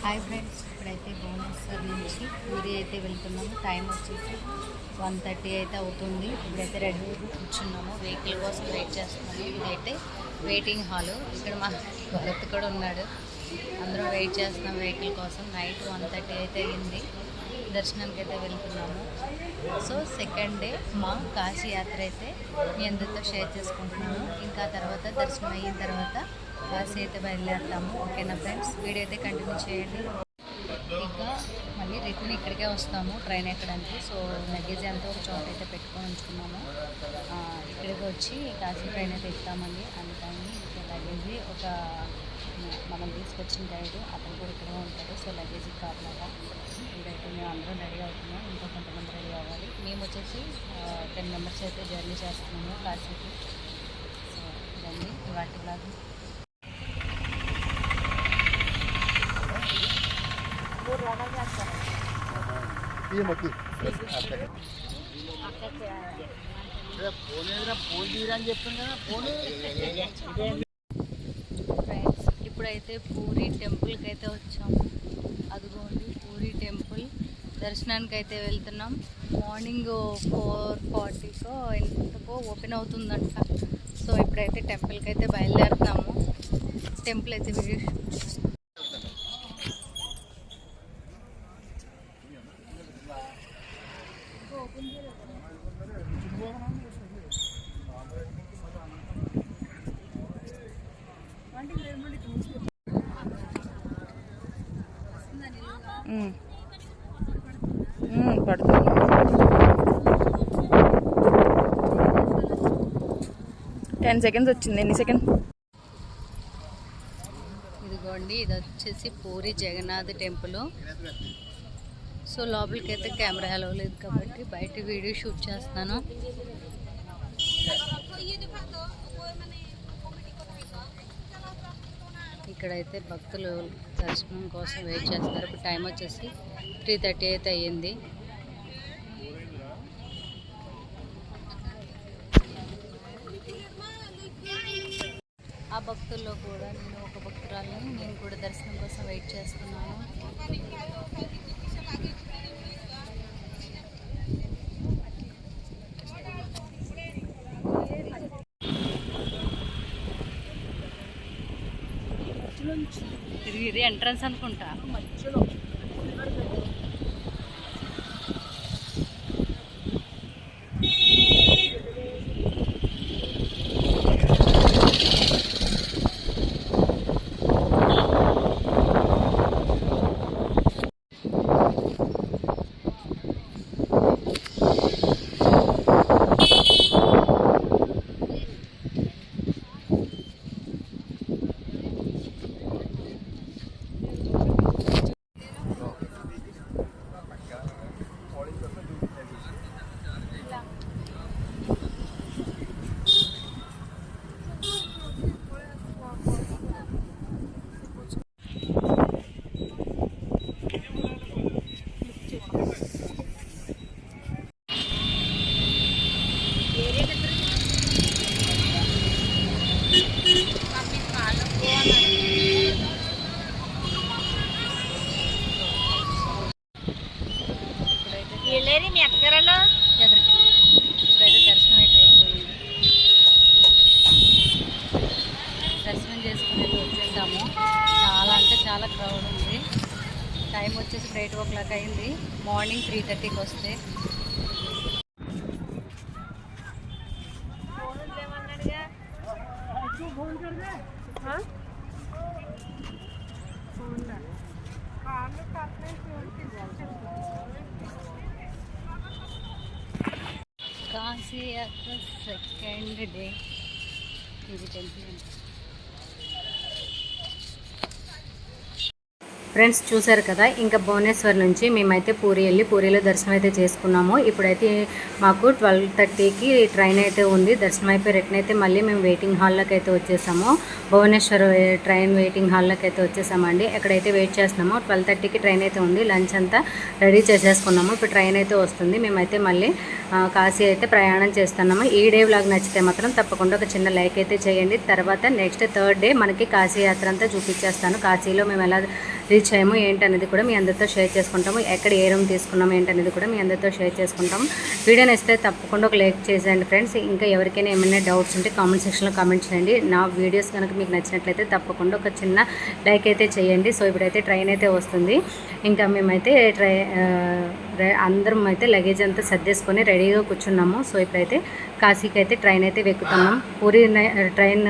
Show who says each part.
Speaker 1: Hi friends, ఇప్పుడైతే భువనేశ్వర్ నుంచి పూరి అయితే వెళ్తున్నాము. టైం వచ్చేసి 1:30 అయితే అవుతుంది. ఇప్పుడైతే రెడీ కూర్చున్నాము, వెహికల్ కోసం వెయిట్ చేస్తున్నాము. ఇదైతే వెయిటింగ్ హాలు. ఇక్కడ మా భరత్ కూడా ఉన్నాడు. అందరూ వెయిట్ చేస్తున్నాం వెహికల్ కోసం. నైట్ 1:30 అయితే అయింది. దర్శనానికి అయితే వెళ్తున్నాము. సో సెకండ్ డే మా కాశీ యాత్ర అయితే మీ అందరితో షేర్ చేసుకుంటున్నాను. ఇంకా తర్వాత దర్శనం అయిన తర్వాత కాశీ అయితే బయలుదేరుతాము. ఓకేనా ఫ్రెండ్స్, వీడియో అయితే కంటిన్యూ చేయండి. ఇంకా మళ్ళీ రిటర్న్ ఇక్కడికే వస్తాము ట్రైన్ ఎక్కడానికి. సో లగేజ్ అంతా ఒక చోట అయితే పెట్టుకొని ఉంచుకున్నాము. ఇక్కడికి వచ్చి కాశీ ట్రైన్ అయితే ఎక్కుతామండి. అందుకని లగేజ్ ఒక మనం తీసుకొచ్చిన గైడ్ అతను కూడా ఇక్కడే ఉంటాడు. సో లగేజ్ కావాలా. ఇదైతే మేము అందరం రెడీ అవుతున్నాం. ఇంకా కొంతమంది రెడీ అవ్వాలి. మేము వచ్చేసి 10 మెంబర్స్ అయితే జర్నీ చేస్తున్నాము కాశీకి. సో ఇవన్నీ వాటి లాగా ఫ్రెండ్స్, ఇప్పుడైతే పూరి టెంపుల్కి అయితే వచ్చాము. అదిగోండి పూరి టెంపుల్. దర్శనానికి అయితే వెళ్తున్నాం. మార్నింగ్ 4:40కో ఎంతకో ఓపెన్ అవుతుందంట. సో ఇప్పుడైతే టెంపుల్కి అయితే బయలుదేరుతున్నాము. టెంపుల్ అయితే పడుతుంది. 10 seconds వచ్చింది. ఎన్ని సెకండ్? ఇదిగోండి, ఇది వచ్చేసి పూరి జగన్నాథ్ టెంపుల్. సో లోపలికి అయితే కెమెరా అలౌ లేదు కాబట్టి బయట వీడియో షూట్ చేస్తాను. ఇక్కడైతే భక్తులు దర్శనం కోసం వెయిట్ చేస్తున్నారు. ఇప్పుడు టైం వచ్చేసి 3:30 అయితే అయ్యింది. ఆ భక్తుల్లో కూడా నేను ఒక భక్తురాలని. నేను కూడా దర్శనం కోసం వెయిట్ చేస్తున్నాను. ఇది ఎంట్రన్స్ అనుకుంటా. ఇప్పుడైతే దర్శనం అయితే అయిపోయింది. దర్శనం చేసుకుని వచ్చేసాము. చాలా అంటే చాలా క్రౌడ్ ఉంది. టైం వచ్చేసి 8 o'clock అయింది. మార్నింగ్ 3:30కి వస్తే. కాశీ యాత్ర సెకండ్ డే. ఇది టెంపుల్. ఫ్రెండ్స్ చూసారు కదా, ఇంకా భువనేశ్వర్ నుంచి మేమైతే పూరి వెళ్ళి పూరిలో దర్శనం అయితే చేసుకున్నాము. ఇప్పుడైతే మాకు 12:30కి ట్రైన్ అయితే ఉంది. దర్శనం అయిపోయి రిటర్న్ అయితే మళ్ళీ మేము వెయిటింగ్ హాల్లోకి అయితే వచ్చేసాము. భువనేశ్వర్ ట్రైన్ వెయిటింగ్ హాల్లోకి అయితే వచ్చేసామండి. ఎక్కడైతే వెయిట్ చేస్తున్నామో 12:30కి ట్రైన్ అయితే ఉంది. లంచ్ అంతా రెడీ చేసేసుకున్నాము. ఇప్పుడు ట్రైన్ అయితే వస్తుంది. మేమైతే మళ్ళీ కాశీ అయితే ప్రయాణం చేస్తున్నాము. ఈ డే వ్లాగ్ నచ్చితే మాత్రం తప్పకుండా ఒక చిన్న లైక్ అయితే చేయండి. తర్వాత నెక్స్ట్ 3rd డే మనకి కాశీ యాత్ర అంతా చూపించేస్తాను. కాశీలో మేము ఎలా రీచ్ అయ్యాము ఏంటనేది కూడా మీ అందరితో షేర్ చేసుకుంటాము. ఎక్కడ ఏ రూమ్ తీసుకున్నాము ఏంటనేది కూడా మీ అందరితో షేర్ చేసుకుంటాము. వీడియో నచ్చితే తప్పకుండా ఒక లైక్ చేసేయండి ఫ్రెండ్స్. ఇంకా ఎవరికైనా ఏమైనా డౌట్స్ ఉంటే కామెంట్ సెక్షన్లో కామెంట్ చేయండి. నా వీడియోస్ కనుక మీకు నచ్చినట్లయితే తప్పకుండా ఒక చిన్న లైక్ అయితే చేయండి. సో ఇప్పుడైతే ట్రైన్ అయితే వస్తుంది. ఇంకా మేమైతే అందరం అయితే లగేజ్ అంతా సర్దేసుకొని రెడీగా కూర్చున్నాము. సో ఇప్పుడైతే కాశీకి అయితే ట్రైన్ అయితే ఎక్కుతున్నాం. పూరి ట్రైన్